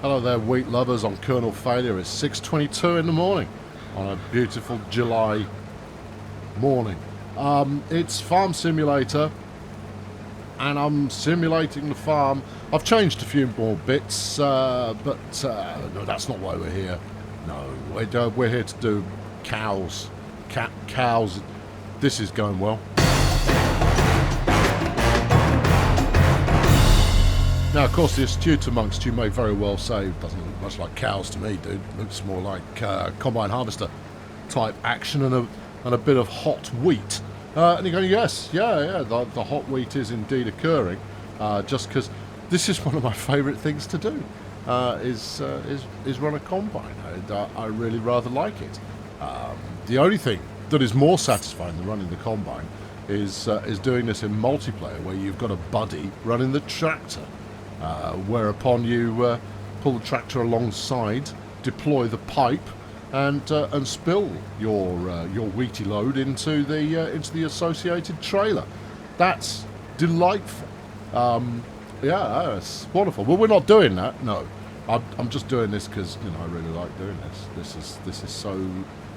Hello there, wheat lovers. On Kernel Failure. It's 6:22 in the morning on a beautiful July morning. It's Farm Simulator, and I'm simulating the farm. I've changed a few more bits, but no, that's not why we're here. No, we're here to do cows. Cows. This is going well. Now, of course, the astute amongst you may very well say, doesn't look much like cows to me, dude. Looks more like combine harvester type action and a bit of hot wheat. And you're going, yes, yeah, the hot wheat is indeed occurring, just because this is one of my favourite things to do, is run a combine. I really rather like it. The only thing that is more satisfying than running the combine is doing this in multiplayer, where you've got a buddy running the tractor. Whereupon you pull the tractor alongside, deploy the pipe, and spill your wheaty load into the associated trailer. That's delightful. Yeah, it's wonderful. Well, we're not doing that. No, I'm just doing this because I really like doing this. This is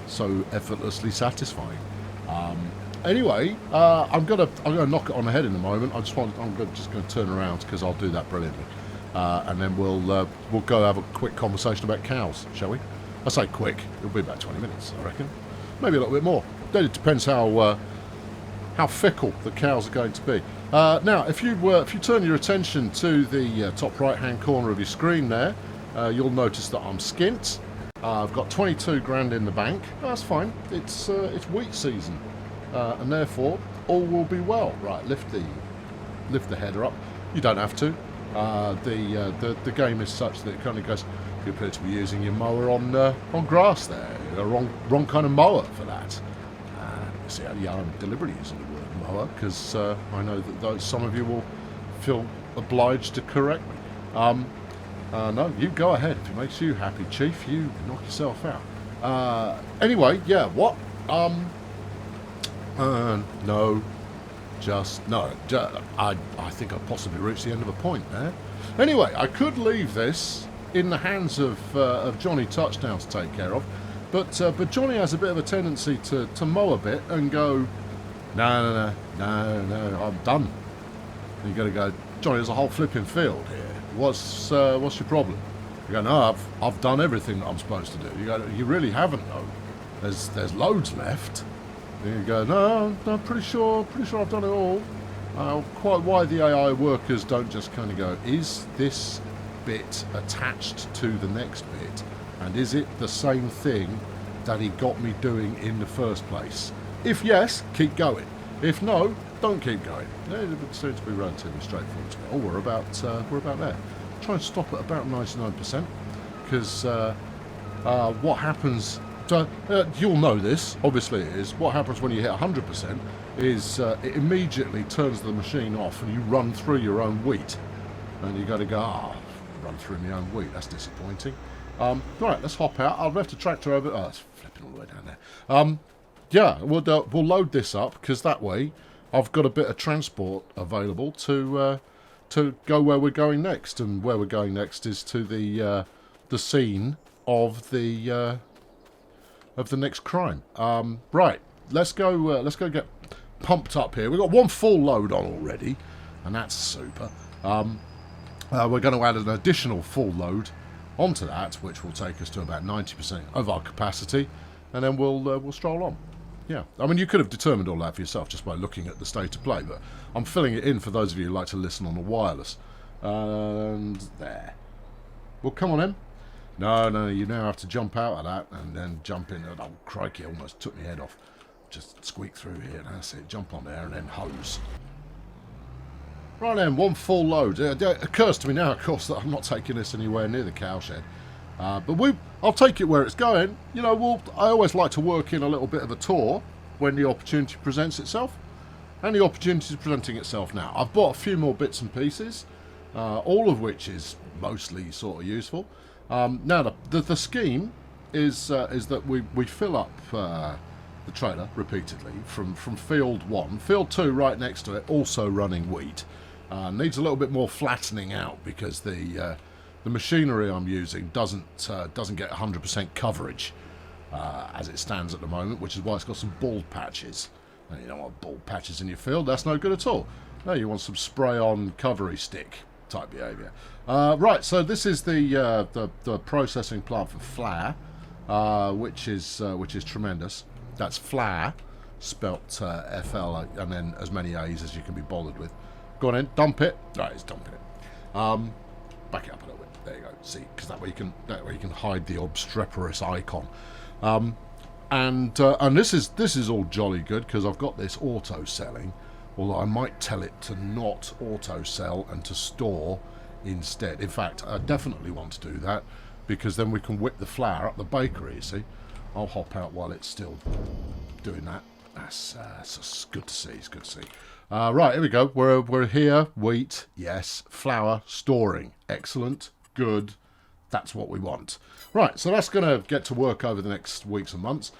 so effortlessly satisfying. Anyway, I'm gonna knock it on the head in a moment. I'm just going to turn around because I'll do that brilliantly, and then we'll go have a quick conversation about cows, shall we? I say quick; it'll be about 20 minutes, I reckon. Maybe a little bit more. Then it depends how fickle the cows are going to be. Now, if you turn your attention to the top right-hand corner of your screen there, you'll notice that I'm skint. I've got 22 grand in the bank. That's fine. It's wheat season. And therefore all will be well. Right, lift the header up. You don't have to. The game is such that it kind of goes, you appear to be using your mower on grass there. You're the wrong kind of mower for that. See, yeah, I'm deliberately using the word mower because I know that some of you will feel obliged to correct me. No, you go ahead. If it makes you happy, Chief, you knock yourself out. Anyway, yeah, what? No. I think I've possibly reached the end of a point there. Anyway, I could leave this in the hands of Johnny Touchdown to take care of, but Johnny has a bit of a tendency to mow a bit and go, no, I'm done. And you got to go, Johnny, there's a whole flipping field here. What's your problem? You go, no, I've done everything that I'm supposed to do. You go, you really haven't though. There's loads left. And you go, no, I'm pretty sure I've done it all. Quite why the AI workers don't just kind of go, is this bit attached to the next bit? And is it the same thing that he got me doing in the first place? If yes, keep going. If no, don't keep going. It seems to be relatively straightforward to me. Oh, we're about there. Try and stop at about 99%, because what happens... you'll know this, obviously it is. What happens when you hit 100% is it immediately turns the machine off and you run through your own wheat. And you got to go, run through my own wheat, that's disappointing. Right, let's hop out. I've left the tractor over... Oh, it's flipping all the way down there. Yeah, we'll load this up, because that way I've got a bit of transport available to go where we're going next. And where we're going next is to the scene of the next crime. Right, let's go get pumped up here. We've got one full load on already, and that's super. We're going to add an additional full load onto that, which will take us to about 90% of our capacity, and then we'll stroll on. Yeah, I mean, you could have determined all that for yourself just by looking at the state of play, but I'm filling it in for those of you who like to listen on the wireless. And there. Well, come on then. No, you now have to jump out of that and then jump in. Oh, crikey, almost took my head off. Just squeak through here, that's it. Jump on there and then hose. Right then, one full load. It occurs to me now, of course, that I'm not taking this anywhere near the cowshed. But I'll take it where it's going. I always like to work in a little bit of a tour when the opportunity presents itself. And the opportunity is presenting itself now. I've bought a few more bits and pieces, all of which is mostly sort of useful. Now, the scheme is that we fill up the trailer repeatedly from field 1. Field 2 right next to it, also running wheat. Needs a little bit more flattening out because the the machinery I'm using doesn't get 100% coverage as it stands at the moment, which is why it's got some bald patches. And you don't want bald patches in your field, that's no good at all. No, you want some spray-on covery stick type behaviour. Right, so this is the processing plant for flour, which is tremendous. That's flour, spelt FL, and then as many A's as you can be bothered with. Go on in, dump it. Right, it's dumping it. Back it up a little bit. There you go. See, because that way you can hide the obstreperous icon. And this is all jolly good because I've got this auto selling. Although I might tell it to not auto sell and to store instead. In fact, I definitely want to do that because then we can whip the flour up the bakery. You see, I'll hop out while it's still doing that. That's good to see. It's good to see. Right, here we go. We're here. Wheat, yes. Flour, storing. Excellent. Good. That's what we want. Right, so that's going to get to work over the next weeks and months.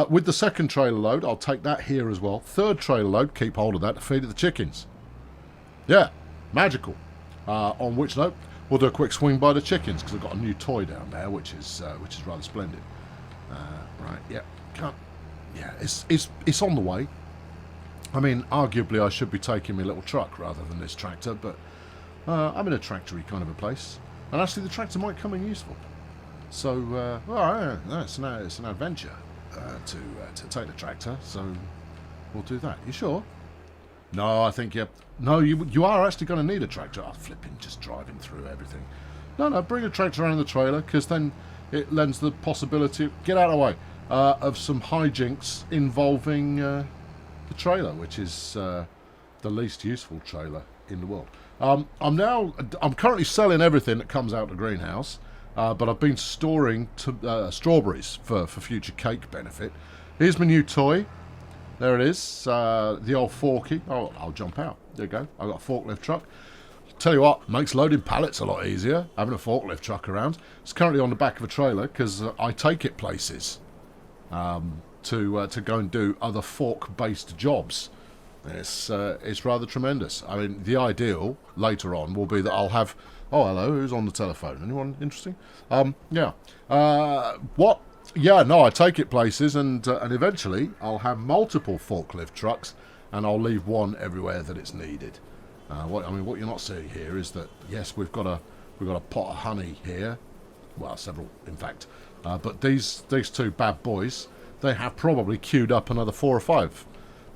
With the second trailer load, I'll take that here as well. Third trailer load, keep hold of that to feed the chickens. Yeah, magical. On which note, we'll do a quick swing by the chickens because I've got a new toy down there, which is rather splendid. Right, yeah, can't. Yeah, it's on the way. I mean, arguably I should be taking my little truck rather than this tractor, but I'm in a tractory kind of a place, and actually the tractor might come in useful. So, it's an adventure to take the tractor. So we'll do that. You sure? No, I think no, you are actually going to need a tractor. Oh, flipping, just driving through everything. No, bring a tractor around the trailer because then it lends the possibility. Get out of the way. Of some hijinks involving the trailer, which is the least useful trailer in the world. I'm currently selling everything that comes out of the greenhouse, but I've been storing strawberries for future cake benefit. Here's my new toy. There it is, the old Forky. Oh, I'll jump out. There you go. I've got a forklift truck. Tell you what, makes loading pallets a lot easier, having a forklift truck around. It's currently on the back of a trailer because I take it places. To go and do other fork-based jobs. It's rather tremendous. I mean, the ideal later on will be that I'll have. Oh, hello. Who's on the telephone? Anyone interesting? Yeah. What? Yeah. No, I take it places, and eventually I'll have multiple forklift trucks, and I'll leave one everywhere that it's needed. What you're not seeing here is that yes, we've got a pot of honey here. Well, several, in fact. But these two bad boys, they have probably queued up another 4 or 5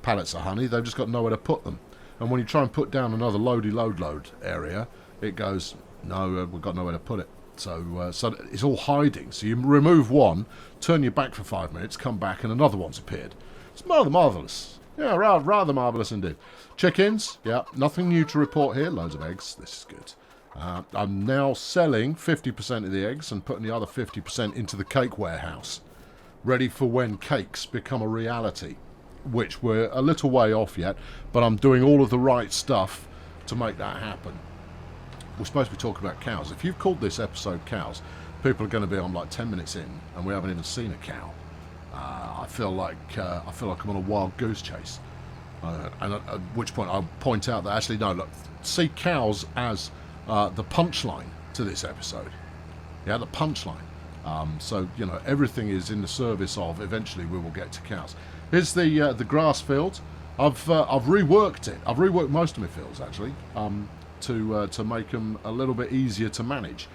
pallets of honey. They've just got nowhere to put them. And when you try and put down another load area, it goes, no, we've got nowhere to put it. So it's all hiding. So you remove one, turn your back for 5 minutes, come back, and another one's appeared. It's rather marvellous. Yeah, rather marvellous indeed. Chickens, yeah, nothing new to report here. Loads of eggs. This is good. I'm now selling 50% of the eggs and putting the other 50% into the cake warehouse, ready for when cakes become a reality, which we're a little way off yet, but I'm doing all of the right stuff to make that happen. We're supposed to be talking about cows. If you've called this episode cows, people are going to be on like 10 minutes in, and we haven't even seen a cow. I feel like I'm on a wild goose chase, and at which point I'll point out that actually no, look, see cows as the punchline to this episode. Yeah, the punchline. So, everything is in the service of eventually we will get to cows. Here's the grass field. I've reworked it. I've reworked most of my fields, actually, to make them a little bit easier to manage.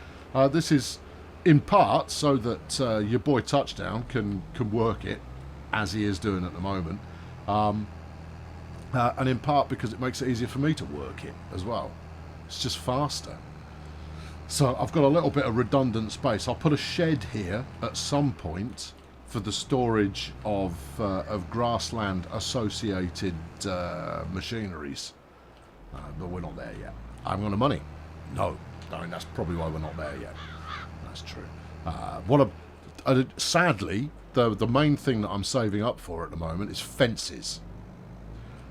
This is in part so that your boy Touchdown can work it, as he is doing at the moment. And in part because it makes it easier for me to work it as well. It's just faster. So I've got a little bit of redundant space. I'll put a shed here at some point for the storage of grassland associated machineries. But we're not there yet. I haven't got the money. No, I mean that's probably why we're not there yet. That's true. Sadly, the main thing that I'm saving up for at the moment is fences,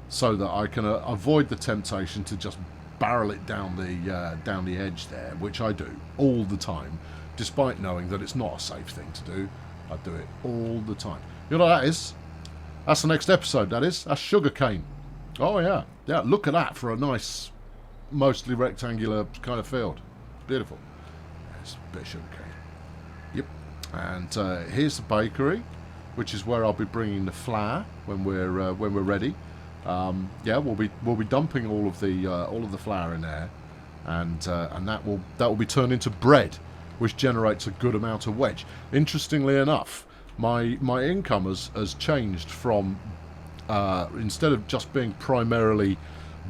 so that I can avoid the temptation to just barrel it down the edge there, which I do all the time, despite knowing that it's not a safe thing to do. I do it all the time. You know what that is? That's the next episode, that is. That's sugarcane. Oh, yeah. Yeah, look at that for a nice, mostly rectangular kind of field. Beautiful. bit of sugarcane. Yep. And here's the bakery, which is where I'll be bringing the flour when we're ready. Yeah, we'll be dumping all of the flour in there, and that will be turned into bread, which generates a good amount of wedge. Interestingly enough, my income has changed from instead of just being primarily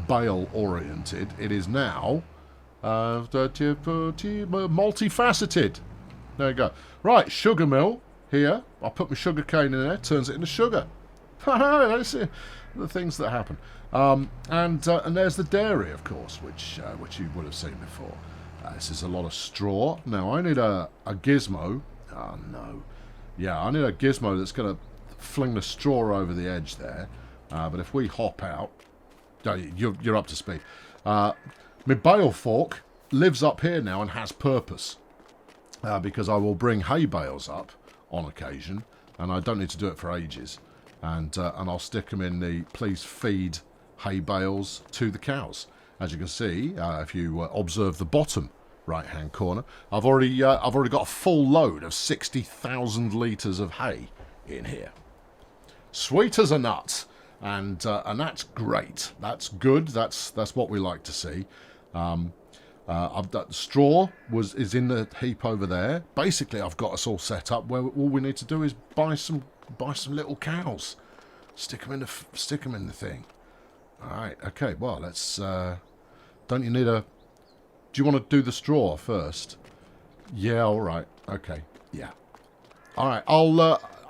bale oriented, it is now multifaceted. There you go. Right, sugar mill here. I put my sugar cane in there, turns it into sugar. That's the things that happen. And there's the dairy, of course, which you would have seen before. This is a lot of straw. Now I need a gizmo. Oh no. Yeah, I need a gizmo that's going to fling the straw over the edge there. But if we hop out, you're up to speed. My bale fork lives up here now and has purpose. Because I will bring hay bales up on occasion, and I don't need to do it for ages. And I'll stick them in the please feed hay bales to the cows. As you can see, if you observe the bottom right-hand corner, I've already got a full load of 60,000 litres of hay in here. Sweet as a nut, and that's great. That's good. That's what we like to see. The straw is in the heap over there. Basically, I've got us all set up where all we need to do is buy some little cows, stick them in the thing. All right, okay. Well, let's. Don't you need a? Do you want to do the straw first? Yeah. All right. Okay. Yeah. All right.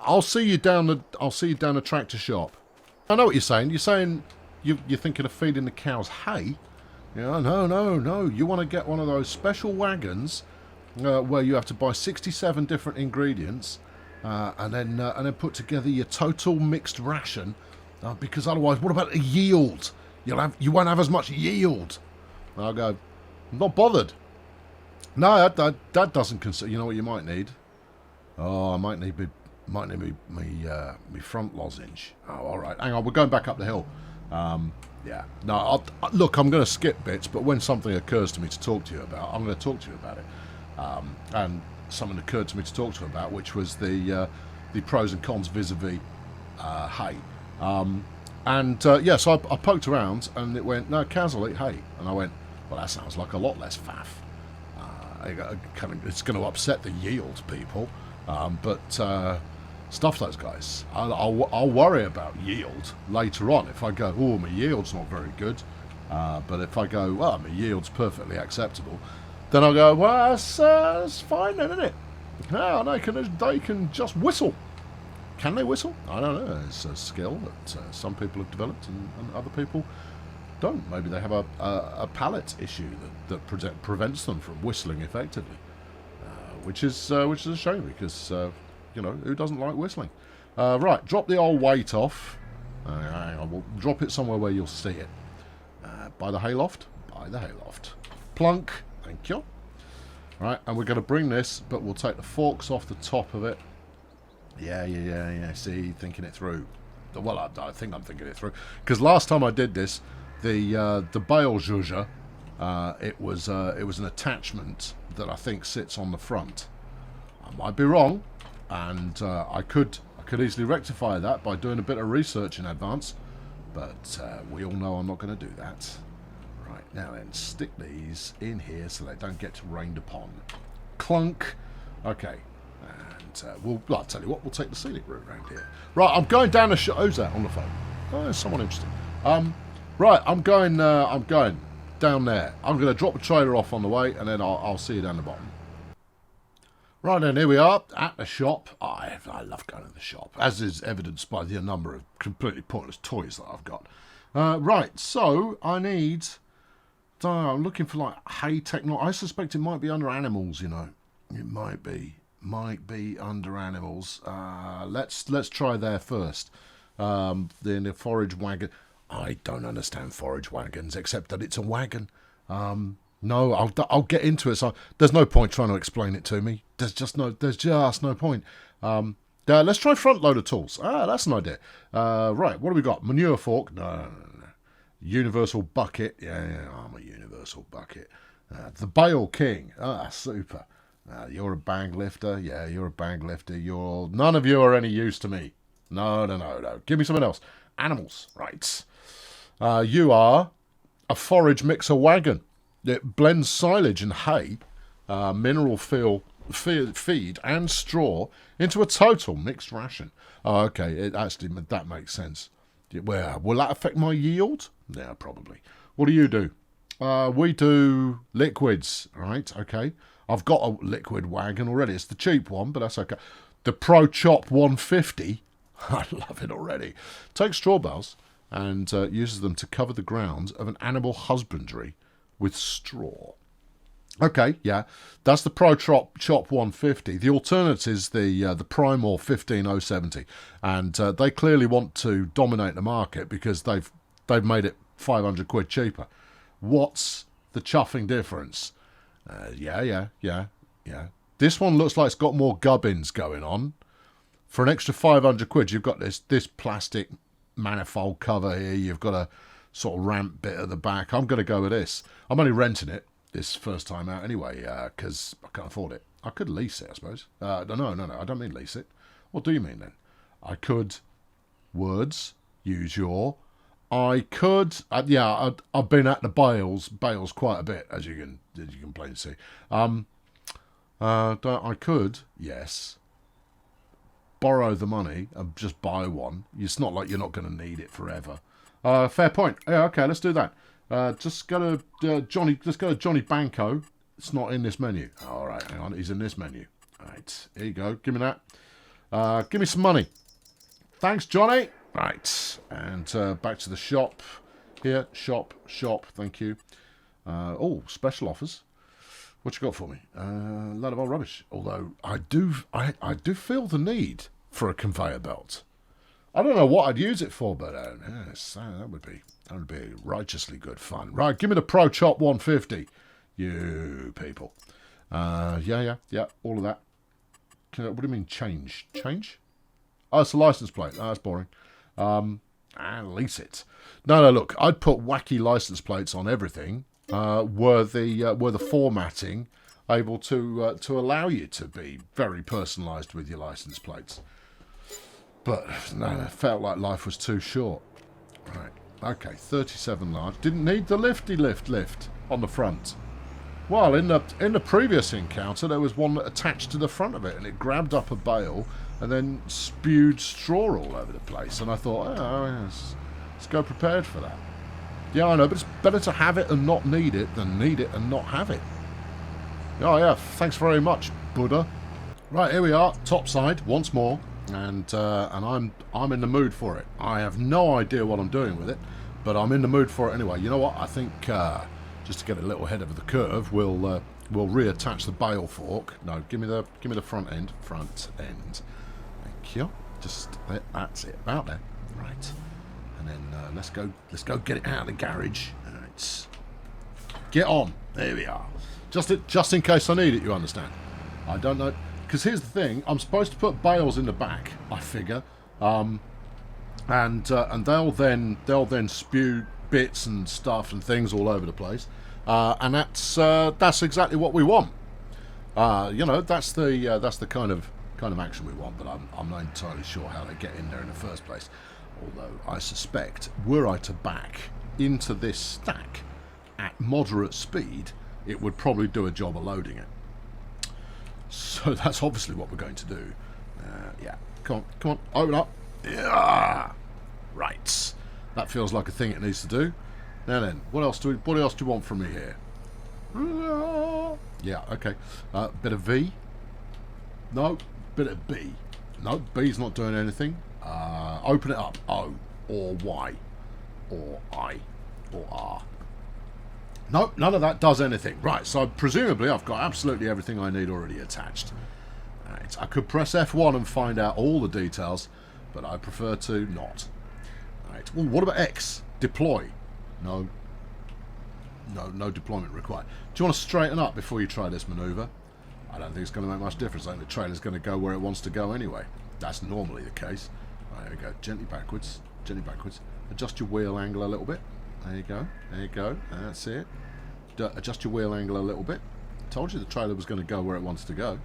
I'll see you down the tractor shop. I know what you're saying. You're saying you're thinking of feeding the cows hay. Yeah, no. You want to get one of those special wagons where you have to buy 67 different ingredients and then put together your total mixed ration. Because otherwise, what about the yield? You won't have as much yield. And I'll go, I'm not bothered. No, that doesn't consider. You know what you might need? Oh, I might need me front lozenge. Oh, all right. Hang on, we're going back up the hill. Yeah. No, look, I'm going to skip bits, but when something occurs to me to talk to you about, I'm going to talk to you about it. And something occurred to me to talk to you about, which was the pros and cons vis-a-vis hay. So I poked around, and it went, no, cows will eat hay. And I went, well, that sounds like a lot less faff. It's going to upset the yield, people. Stuff those guys. I'll worry about yield later on. If I go, oh, my yield's not very good, but if I go, well, my yield's perfectly acceptable, then I'll go, well, that's fine then, isn't it? Yeah, they can just whistle. Can they whistle? I don't know. It's a skill that some people have developed and other people don't. Maybe they have a palate issue that prevents them from whistling effectively, which is a shame because. Who doesn't like whistling? Right, drop the old weight off. Hang on, we'll drop it somewhere where you'll see it. By the hayloft? By the hayloft. Plunk. Thank you. Right, and we're going to bring this, but we'll take the forks off the top of it. Yeah. See, thinking it through. Well, I think I'm thinking it through. Because last time I did this, the bale zhuzher, it was an attachment that I think sits on the front. I might be wrong. And I could easily rectify that by doing a bit of research in advance, but we all know I'm not going to do that. Right, now then, stick these in here so they don't get rained upon. Clunk. Okay, and I'll tell you what, we'll take the scenic route around here. Right, I'm going down the who's that on the phone? Oh, there's someone interesting. Right, I'm going down there. I'm going to drop the trailer off on the way, and then I'll see you down the bottom. Right then, here we are at the shop. I love going to the shop, as is evidenced by the number of completely pointless toys that I've got. Right, so I'm looking for like hay technology. I suspect it might be under animals. It might be under animals. Let's try there first. Then the forage wagon. I don't understand forage wagons except that it's a wagon. No, I'll get into it. So there's no point trying to explain it to me. There's just no point. Let's try front loader tools. That's an idea. Right, what do we got? Manure fork? No. Universal bucket. Yeah, I'm a universal bucket. The bale king. Super. You're a bag lifter. Yeah, you're a bag lifter. None of you are any use to me. No, no, no, no. Give me something else. Animals. Right. You are a forage mixer wagon. It blends silage and hay, mineral feed and straw into a total mixed ration. Oh, okay. That makes sense. Well, will that affect my yield? Yeah, probably. What do you do? We do liquids, right? Okay. I've got a liquid wagon already. It's the cheap one, but that's okay. The Pro Chop 150. I love it already. Takes straw bales and uses them to cover the grounds of an animal husbandry with straw. Okay, yeah, that's the Pro Chop 150. The alternate is the Primal 15070, and they clearly want to dominate the market because they've made it 500 quid cheaper. What's the chuffing difference? Yeah. This one looks like it's got more gubbins going on. For an extra 500 quid, you've got this plastic manifold cover here. You've got a sort of ramp bit at the back. I'm going to go with this. I'm only renting it this first time out anyway, because I can't afford it. I could lease it, I suppose. No, I don't mean lease it. What do you mean then? I could, use your, I could, I've been at the bales quite a bit, as you can plainly see. I could, yes, borrow the money and just buy one. It's not like you're not going to need it forever. Fair point. Yeah, okay, let's do that. Just go to Johnny. Let's go to Johnny Banco. It's not in this menu. All right, hang on. He's in this menu. All right, here you go. Give me that. Give me some money. Thanks, Johnny. Right, and back to the shop. Here, shop. Thank you. Oh, special offers. What you got for me? A lot of old rubbish. Although I do feel the need for a conveyor belt. I don't know what I'd use it for, but yes, that would be righteously good fun. Right, give me the Pro Chop 150, you people. Yeah, all of that. What do you mean change? Change? Oh, it's a license plate. Oh, that's boring. Lease it. No, look, I'd put wacky license plates on everything. Were the formatting able to allow you to be very personalised with your license plates? But no, it felt like life was too short. Right, okay, 37 large. Didn't need the lift on the front. Well, in the previous encounter, there was one that attached to the front of it, and it grabbed up a bale and then spewed straw all over the place. And I thought, let's go prepared for that. Yeah, I know, but it's better to have it and not need it than need it and not have it. Oh yeah, thanks very much, Buddha. Right, here we are, topside once more. And I'm in the mood for it. I have no idea what I'm doing with it, but I'm in the mood for it anyway. You know what? I think just to get a little ahead of the curve, we'll reattach the bale fork. No, give me the front end. Front end. Thank you. That's it. About there. Right. And then let's go get it out of the garage. Right. Get on. There we are. Just in case I need it. You understand? I don't know. Because here's the thing, I'm supposed to put bales in the back, I figure, and they'll then spew bits and stuff and things all over the place, and that's exactly what we want. That's the kind of action we want. But I'm not entirely sure how they get in there in the first place. Although I suspect, were I to back into this stack at moderate speed, it would probably do a job of loading it. So that's obviously what we're going to do. Yeah. Come on, open up. Yeah. Right. That feels like a thing it needs to do. Now then, what else do you want from me here? Yeah, okay. Bit of V. No, bit of B. No, B's not doing anything. Open it up. O or Y or I or R. Nope, none of that does anything. Right, so presumably I've got absolutely everything I need already attached. Right, I could press F1 and find out all the details, but I prefer to not. Right, well, what about X? Deploy. No deployment required. Do you want to straighten up before you try this manoeuvre? I don't think it's going to make much difference. I think the trailer's going to go where it wants to go anyway. That's normally the case. Right, there we go. Gently backwards. Adjust your wheel angle a little bit. There you go. That's it. Adjust your wheel angle a little bit. Told you the trailer was going to go where it wants to go.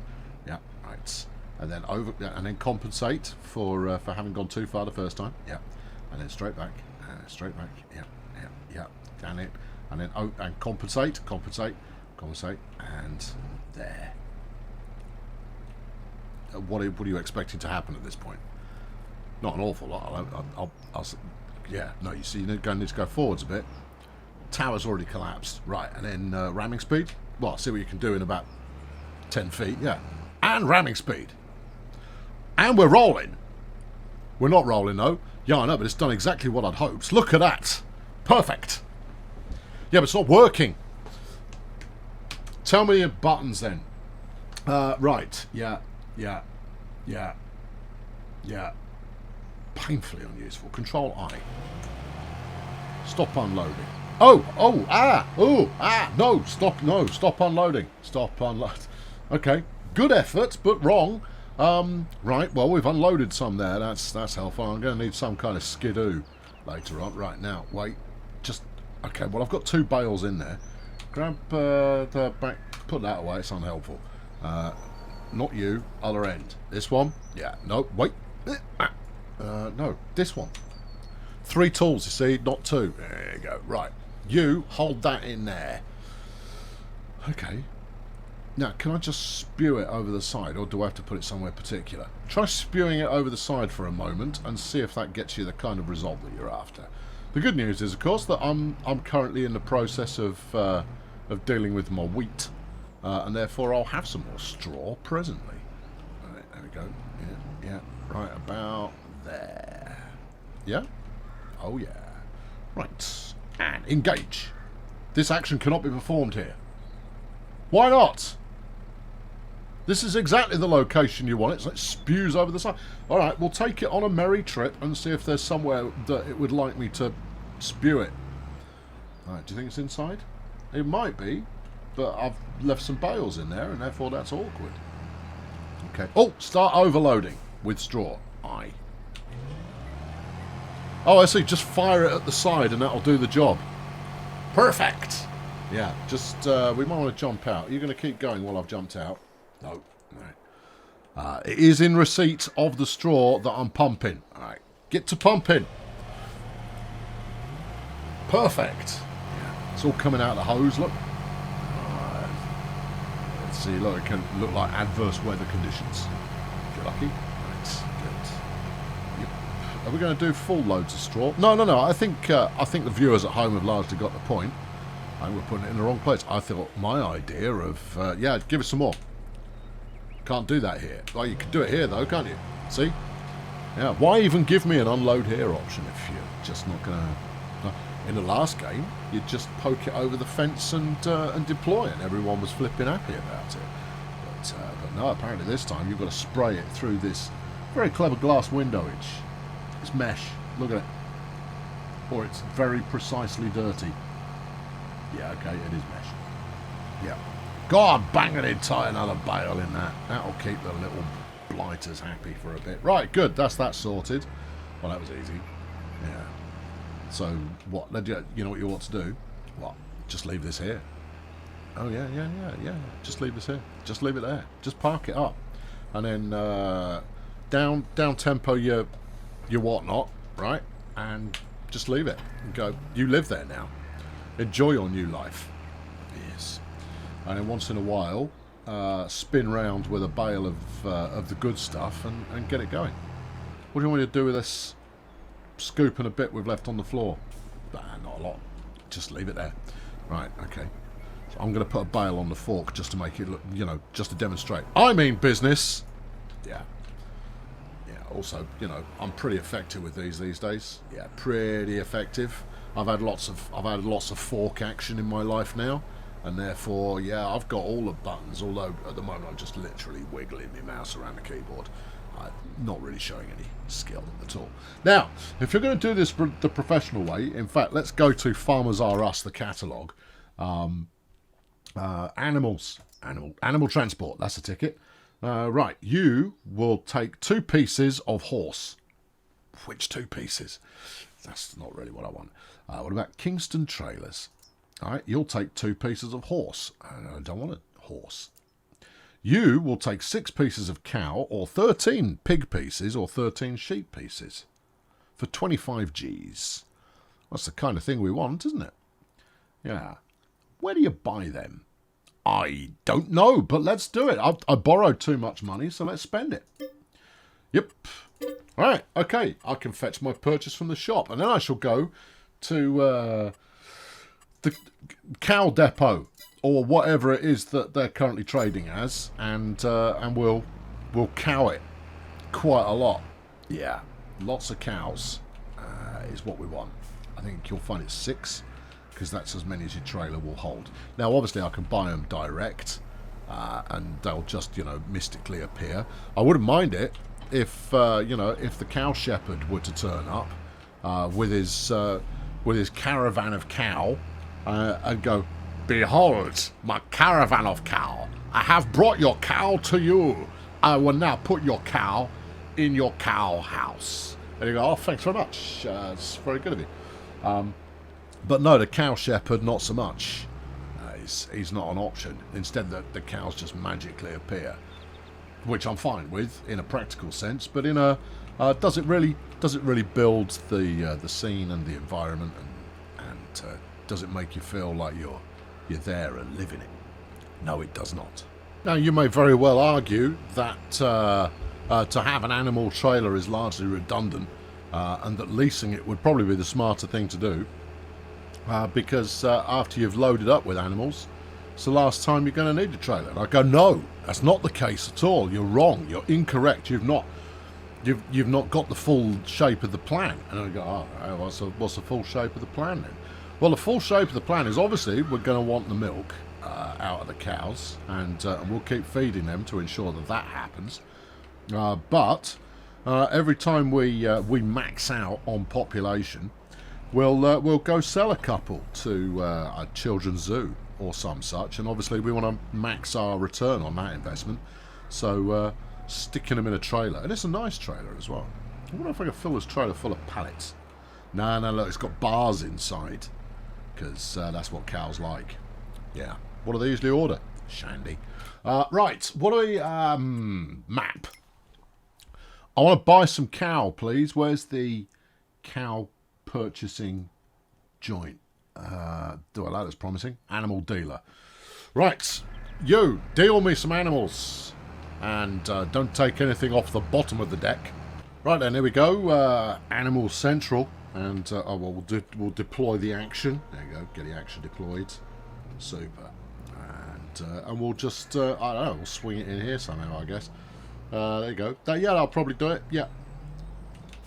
Yeah, right. And then compensate for having gone too far the first time. Yeah, and then straight back. Yeah, yeah, yeah. Down it, and then and compensate, and there. What are you expecting to happen at this point? Not an awful lot. Yeah, no. You see, you're going to need to go forwards a bit. Tower's already collapsed. Right, and then ramming speed. Well, see what you can do in about 10 feet. Yeah, and ramming speed. And we're rolling. We're not rolling, though. Yeah, I know, but it's done exactly what I'd hoped. Look at that. Perfect. Yeah, but it's not working. Tell me your buttons, then. Right. Yeah. Painfully unuseful. Control I. Stop unloading. No, stop unloading. Okay, good effort, but wrong. Right, well, we've unloaded some there. That's helpful. I'm going to need some kind of skidoo later on. Right, now, wait. Okay, well, I've got 2 bales in there. Grab the back, put that away. It's unhelpful. Not you, other end. This one? Yeah, no, wait. No, this one. 3 tools, you see, not 2. There you go. Right. You hold that in there. Okay. Now, can I just spew it over the side, or do I have to put it somewhere particular? Try spewing it over the side for a moment and see if that gets you the kind of result that you're after. The good news is, of course, that I'm currently in the process of dealing with my wheat, and therefore I'll have some more straw presently. Right, there we go. Yeah, right about there. Yeah? Oh, yeah. Right. And engage. This action cannot be performed here. Why not? This is exactly the location you want. It's like spews over the side. Alright, we'll take it on a merry trip and see if there's somewhere that it would like me to spew it. Alright, do you think it's inside? It might be, but I've left some bales in there and therefore that's awkward. Okay. Oh, start overloading with straw. Aye. Oh, I see. Just fire it at the side and that'll do the job. Perfect. Yeah, just, we might want to jump out. Are you going to keep going while I've jumped out? No. Right. It is in receipt of the straw that I'm pumping. Alright, get to pumping. Perfect. Yeah, it's all coming out of the hose, look. Alright. Let's see, look, it can look like adverse weather conditions. If you're lucky. Right, good. Yep. Are we going to do full loads of straw? No. I think the viewers at home have largely got the point. I think we're putting it in the wrong place. I thought my idea of... yeah, give us some more. Can't do that here. Well, you can do it here, though, can't you? See? Yeah, why even give me an unload here option if you're just not going to... In the last game, you'd just poke it over the fence and deploy, and everyone was flipping happy about it. But no, apparently this time you've got to spray it through this very clever glass window. It's mesh. Look at it. Or it's very precisely dirty. Yeah, okay, it is mesh. Yeah. God, bang it in, tie another bale in that. That'll keep the little blighters happy for a bit. Right, good, that's that sorted. Well, that was easy. Yeah. So, what? You know what you want to do? What? Just leave this here. Oh, yeah. Just leave this here. Just leave it there. Just park it up. And then down tempo your whatnot, right? And just leave it. And go, you live there now. Enjoy your new life. Yes. And then once in a while, spin round with a bale of the good stuff and get it going. What do you want me to do with this scoop and a bit we've left on the floor? Not a lot. Just leave it there. Right, okay. So I'm going to put a bale on the fork just to make it look, just to demonstrate. I mean business. Yeah. Yeah, also, I'm pretty effective with these days. Yeah, pretty effective. I've had lots of fork action in my life now, and therefore, yeah, I've got all the buttons, although at the moment I'm just literally wiggling my mouse around the keyboard. I'm not really showing any skill at all. Now, if you're going to do this the professional way, in fact, let's go to Farmers R Us, the catalogue. Animal transport, that's a ticket. Right, you will take 2 pieces of horse. Which 2 pieces? That's not really what I want. What about Kingston trailers? All right, you'll take 2 pieces of horse. I don't want a horse. You will take 6 pieces of cow, or 13 pig pieces, or 13 sheep pieces, for 25 Gs. That's the kind of thing we want, isn't it? Yeah. Where do you buy them? I don't know, but let's do it. I borrowed too much money, so let's spend it. Yep. Right, okay. I can fetch my purchase from the shop, and then I shall go to the cow depot, or whatever it is that they're currently trading as, and we'll cow it quite a lot. Yeah, lots of cows is what we want. I think you'll find it's 6, because that's as many as your trailer will hold. Now, obviously, I can buy them direct, and they'll just, mystically appear. I wouldn't mind it if, if the cow shepherd were to turn up with his caravan of cow and go, "Behold, my caravan of cow. I have brought your cow to you. I will now put your cow in your cow house." And you go, "Oh, thanks very much. It's very good of you." But no, the cow shepherd, not so much. He's not an option. Instead, the cows just magically appear, which I'm fine with in a practical sense. But in a does it really build the scene and the environment, and does it make you feel like you're there and living it? No, it does not. Now, you may very well argue that to have an animal trailer is largely redundant, and that leasing it would probably be the smarter thing to do, because after you've loaded up with animals, it's the last time you're going to need a trailer. And I go, no, that's not the case at all. You're wrong. You're incorrect. You've not got the full shape of the plan. And I go, oh, what's the full shape of the plan then? Well, the full shape of the plan is obviously we're going to want the milk out of the cows, and we'll keep feeding them to ensure that happens. But every time we max out on population, we'll go sell a couple to a children's zoo or some such, and obviously we want to max our return on that investment. So sticking them in a trailer, and it's a nice trailer as well. I wonder if I can fill this trailer full of pallets. No, look, it's got bars inside, because that's what cows like. Yeah. What do they usually order? Shandy. Right, what do we... map. I want to buy some cow, please. Where's the cow purchasing joint? Do I like that's promising? Animal dealer. Right, you, deal me some animals. And don't take anything off the bottom of the deck. Right then, here we go. Animal Central. And we'll deploy the action. There you go, get the action deployed. Super. And we'll just, I don't know, we'll swing it in here somehow, I guess. There you go. Yeah, I'll probably do it. Yeah.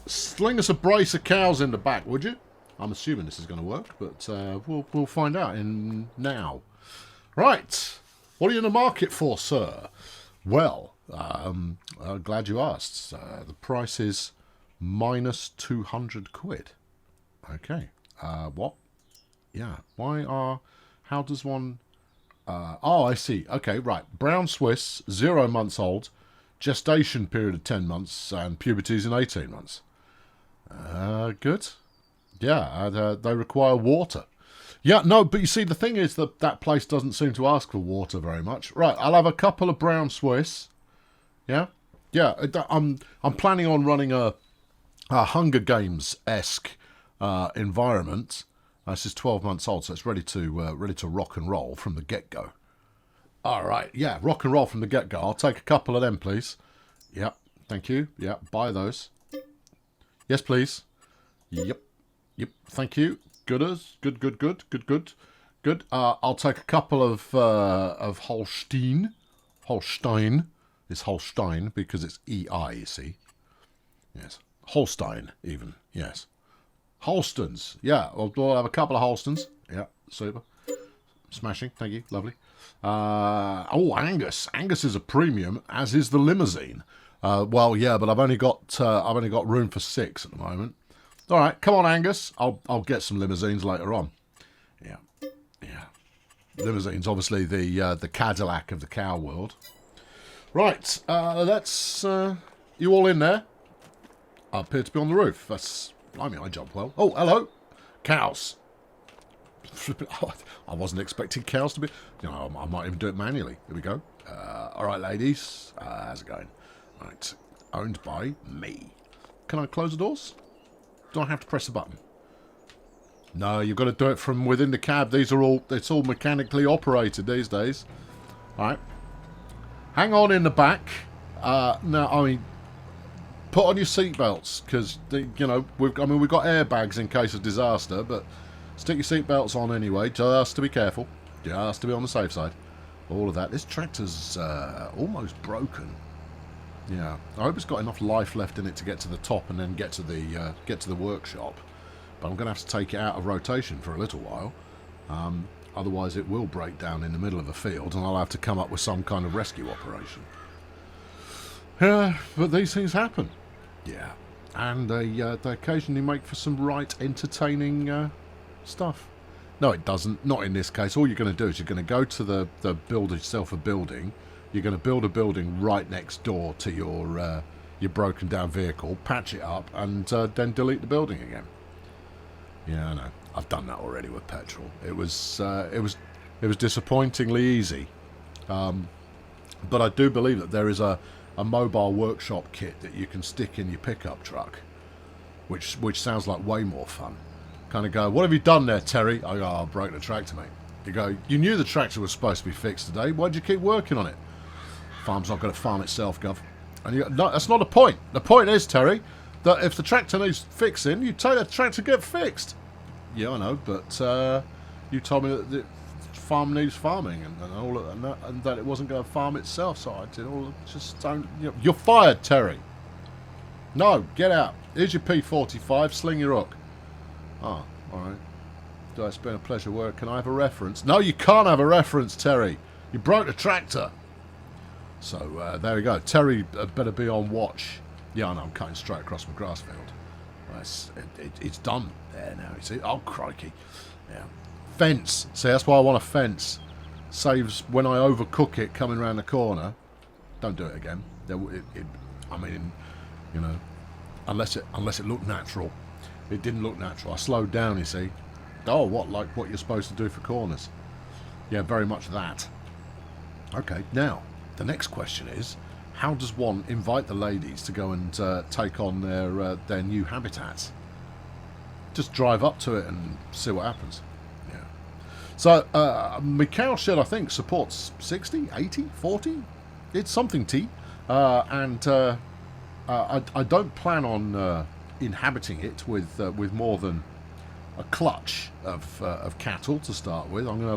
Sling us a brace of cows in the back, would you? I'm assuming this is going to work, but we'll find out in now. Right. What are you in the market for, sir? Well, I'm glad you asked. The price is minus 200 quid. Okay. What? Yeah. How does one... oh, I see. Okay, right. Brown Swiss, 0 months old, gestation period of 10 months, and puberty is in 18 months. Good. Yeah, they require water. Yeah, no, but you see, the thing is that place doesn't seem to ask for water very much. Right, I'll have a couple of Brown Swiss. Yeah? Yeah, I'm planning on running a Hunger Games-esque environment. This is 12 months old, so it's ready to rock and roll from the get-go. All right, yeah, rock and roll from the get-go. I'll take a couple of them, please. Yep, thank you. Yeah, buy those. Yes, please. Yep, thank you. Gooders. Good. I'll take a couple of Holstein. Holstein. It's Holstein because it's EI, you see. Yes. Holstein, even. Yes. Holstons. Yeah, we'll have a couple of Holstons. Yeah, super. Smashing. Thank you. Lovely. Oh, Angus. Angus is a premium, as is the limousine. Well, yeah, but I've only got room for 6 at the moment. All right, come on, Angus. I'll get some limousines later on. Yeah. Limousines, obviously the Cadillac of the cow world. Right, let's... you all in there? I appear to be on the roof. That's... Blimey, I jump well. Oh, hello. Cows. I wasn't expecting cows to be... I might even do it manually. Here we go. All right, ladies. How's it going? Right. Owned by me. Can I close the doors? Do I have to press a button? No, you've got to do it from within the cab. It's all mechanically operated these days. All right. Hang on in the back. Now, I mean, put on your seatbelts because we've got airbags in case of disaster, but stick your seatbelts on anyway, just to be careful, just to be on the safe side. All of that. This tractor's almost broken. Yeah, I hope it's got enough life left in it to get to the top and then get to the workshop. But I'm going to have to take it out of rotation for a little while. Otherwise, it will break down in the middle of a field, and I'll have to come up with some kind of rescue operation. Yeah, but these things happen. Yeah, and they occasionally make for some right entertaining stuff. No, it doesn't. Not in this case. All you're going to do is you're going to go to the build yourself a building. You're going to build a building right next door to your broken down vehicle, patch it up, and then delete the building again. Yeah, I know. I've done that already with petrol. It was disappointingly easy. But I do believe that there is a mobile workshop kit that you can stick in your pickup truck, which sounds like way more fun. Kind of go, what have you done there, Terry? I go, I broke the tractor, mate. You go, you knew the tractor was supposed to be fixed today. Why'd you keep working on it? Farm's not going to farm itself, Gov. And you go, no, that's not the point. The point is, Terry, that if the tractor needs fixing, you tell the tractor to get fixed. Yeah, I know, but you told me that the farm needs farming and that it wasn't going to farm itself, so I did all. Just don't. You're fired, Terry. No, get out. Here's your P45. Sling your hook. Oh, all right. It's been a pleasure work. Can I have a reference? No, you can't have a reference, Terry. You broke the tractor. So there we go. Terry better be on watch. Yeah, I know. I'm cutting straight across my grass field. Well, it's done there now, you see. Oh, crikey. Yeah. Fence. See, that's why I want a fence. Saves when I overcook it coming around the corner. Don't do it again. I mean, unless it looked natural. It didn't look natural. I slowed down, you see. Oh, like what you're supposed to do for corners. Yeah, very much that. Okay, now, the next question is, how does one invite the ladies to go and take on their new habitats? Just drive up to it and see what happens. Yeah. So, my cow shed, I think, supports 60, 80, 40? It's something T. And I don't plan on inhabiting it with more than a clutch of cattle to start with. I'm going to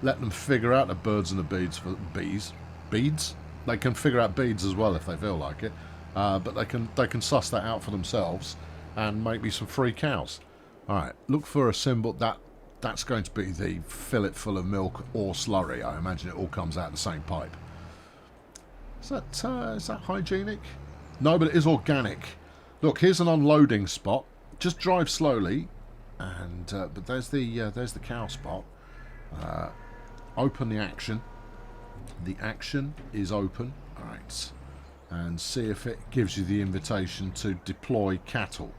let them figure out the birds and the beads for beads. They can figure out beads as well if they feel like it, but they can suss that out for themselves and make me some free cows. All right, look for a symbol that's going to be the fillet full of milk or slurry. I imagine it all comes out the same pipe. Is that hygienic? No, but it is organic. Look, here's an unloading spot. Just drive slowly, and but there's the cow spot. Open the action. The action is open. All right, and see if it gives you the invitation to deploy cattle.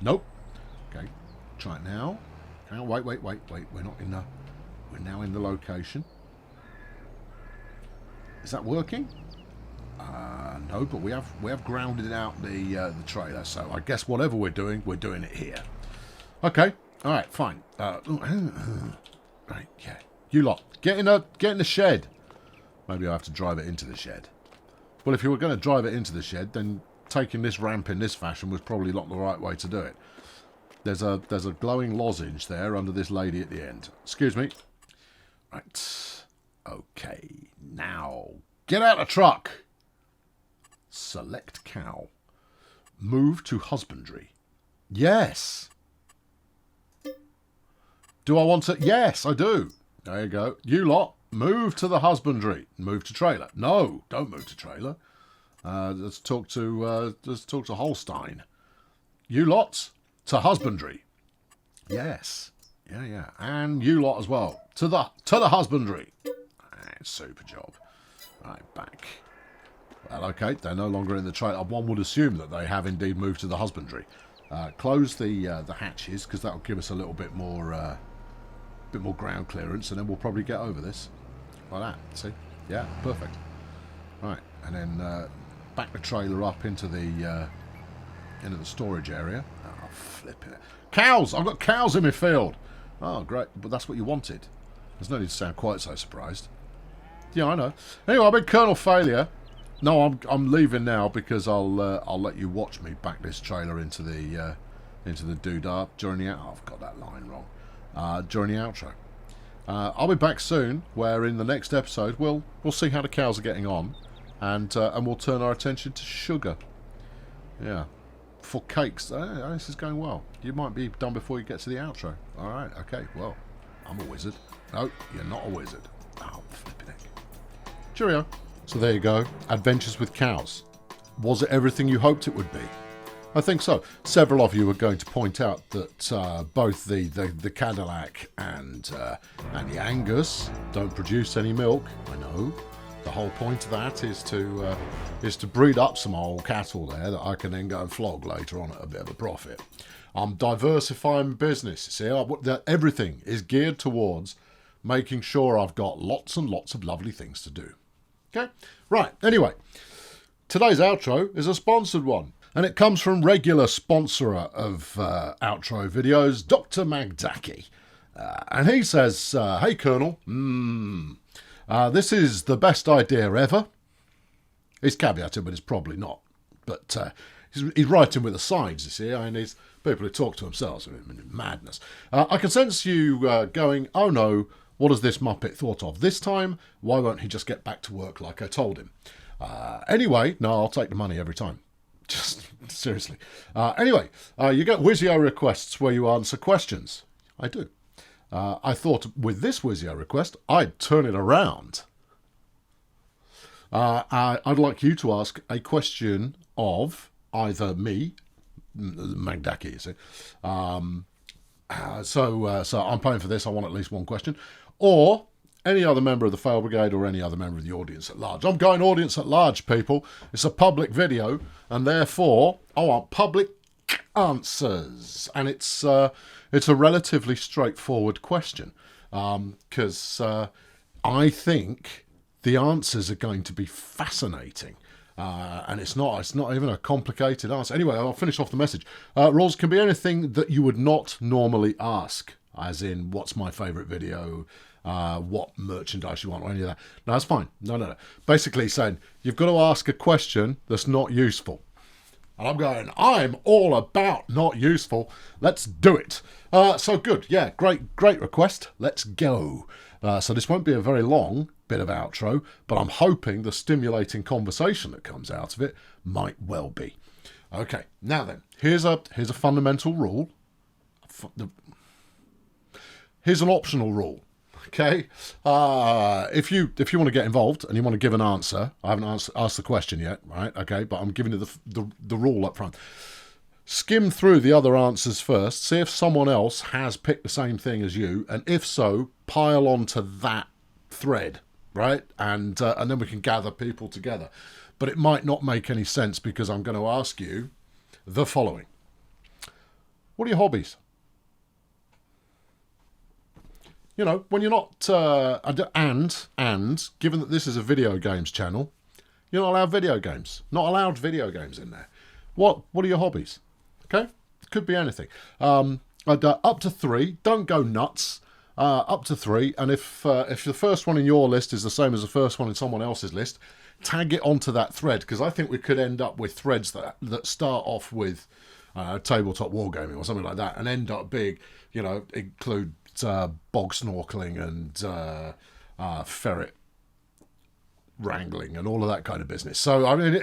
Nope. Okay, try it now. Oh, wait. We're not in the. We're now in the location. Is that working? No, but we have grounded out the trailer, so I guess whatever we're doing it here. Okay, all right, fine. Right, yeah, you lot, get in the shed. Maybe I have to drive it into the shed. Well, if you were going to drive it into the shed, then taking this ramp in this fashion was probably not the right way to do it. There's a glowing lozenge there under this lady at the end. Excuse me. Right. Okay. Now, get out of the truck. Select cow. Move to husbandry. Yes. Do I want to? Yes, I do. There you go. You lot, move to the husbandry. Move to trailer. No, don't move to trailer. Let's talk to Holstein. You lot to husbandry. Yes. Yeah. And you lot as well to the husbandry. Super job. Right, back. Well, okay, they're no longer in the trailer. One would assume that they have indeed moved to the husbandry. close the hatches, because that'll give us a little bit more ground clearance, and then we'll probably get over this like that. See? Yeah, perfect. Right, and then back the trailer up into the storage area. Oh, flipping it! Cows! I've got cows in my field. Oh, great! But that's what you wanted. There's no need to sound quite so surprised. Yeah, I know. Anyway, I've been Colonel Failure. No, I'm leaving now because I'll let you watch me back this trailer into the doodah during the outro. I've got that line wrong. During the outro. I'll be back soon, where in the next episode we'll see how the cows are getting on, and we'll turn our attention to sugar. Yeah, for cakes. This is going well. You might be done before you get to the outro. All right. Okay. Well, I'm a wizard. No, you're not a wizard. Oh, flipping heck. Cheerio. So there you go. Adventures with cows. Was it everything you hoped it would be? I think so. Several of you are going to point out that both the Cadillac and the Angus don't produce any milk. I know. The whole point of that is to breed up some old cattle there that I can then go and flog later on at a bit of a profit. I'm diversifying business. See, everything is geared towards making sure I've got lots and lots of lovely things to do. Okay? Right. Anyway, today's outro is a sponsored one. And it comes from regular sponsorer of outro videos, Dr. Magdaki. And he says, hey, Colonel, this is the best idea ever. He's caveated, but it's probably not. But he's writing with the signs, you see. I mean, he's people who talk to themselves. I mean, madness. I can sense you going, oh no, what has this Muppet thought of this time? Why won't he just get back to work like I told him? Anyway, no, I'll take the money every time. Just seriously. Anyway, you get Wizio requests where you answer questions. I do. I thought with this Wizio request, I'd turn it around. I'd like you to ask a question of either me, Magdaki, you see. So I'm paying for this. I want at least one question. Or any other member of the Fail Brigade or any other member of the audience at large. I'm going audience at large, people. It's a public video, and therefore I want public answers. And it's a relatively straightforward question, because I think the answers are going to be fascinating. And it's not even a complicated answer. Anyway, I'll finish off the message. Rules can be anything that you would not normally ask, as in, what's my favourite video, what merchandise you want, or any of that. No, that's fine. No. Basically saying, you've got to ask a question that's not useful. And I'm going, I'm all about not useful. Let's do it. So good. Yeah, great request. Let's go. So this won't be a very long bit of outro, but I'm hoping the stimulating conversation that comes out of it might well be. Okay, now then, here's a fundamental rule. Here's an optional rule. Okay, if you want to get involved and you want to give an answer, I haven't asked the question yet, right? Okay, but I'm giving you the rule up front. Skim through the other answers first, see if someone else has picked the same thing as you, and if so, pile onto that thread, right? And then we can gather people together. But it might not make any sense because I'm going to ask you the following. What are your hobbies? You know, when you're not, and given that this is a video games channel, you're not allowed video games. Not allowed video games in there. What are your hobbies? Okay? Could be anything. Up to 3. Don't go nuts. Up to 3. And if the first one in your list is the same as the first one in someone else's list, tag it onto that thread, because I think we could end up with threads that start off with tabletop wargaming or something like that and end up big, include bog snorkeling and ferret wrangling and all of that kind of business. So I mean,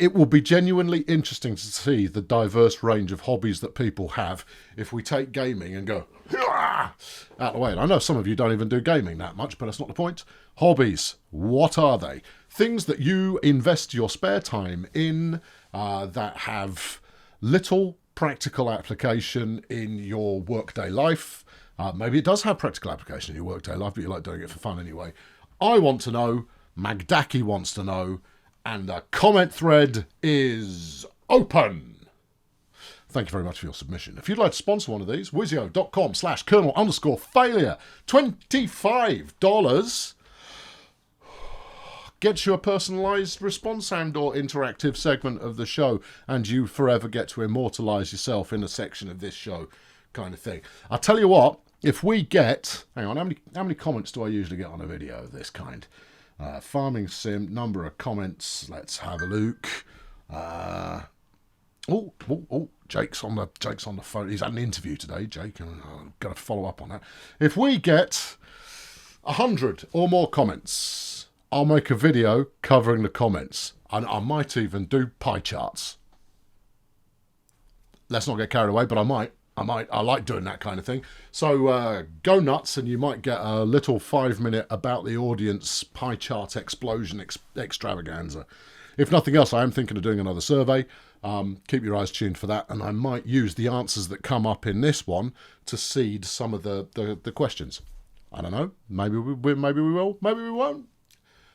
it will be genuinely interesting to see the diverse range of hobbies that people have if we take gaming and go out of the way. And I know some of you don't even do gaming that much, but that's not the point. Hobbies, what are they? Things that you invest your spare time in that have little practical application in your workday life. Maybe it does have practical application in your workday life, but you like doing it for fun anyway. I want to know, Magdaki wants to know, and the comment thread is open. Thank you very much for your submission. If you'd like to sponsor one of these, wizio.com/Colonel_failure. $25 gets you a personalised response and or interactive segment of the show, and you forever get to immortalise yourself in a section of this show kind of thing. I'll tell you what, if we get... Hang on, how many comments do I usually get on a video of this kind? Farming sim, number of comments. Let's have a look. Jake's on the phone. He's had an interview today, Jake, and I'm going to follow up on that. If we get 100 or more comments, I'll make a video covering the comments, and I might even do pie charts. Let's not get carried away, but I might. I like doing that kind of thing. So go nuts, and you might get a little 5-minute about the audience pie chart explosion extravaganza. If nothing else, I am thinking of doing another survey. Keep your eyes tuned for that, and I might use the answers that come up in this one to seed some of the questions. I don't know. Maybe we will. Maybe we won't.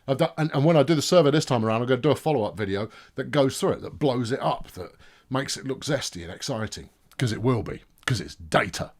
And when I do the survey this time around, I'm going to do a follow-up video that goes through it, that blows it up, that makes it look zesty and exciting, because it will be, because it's data.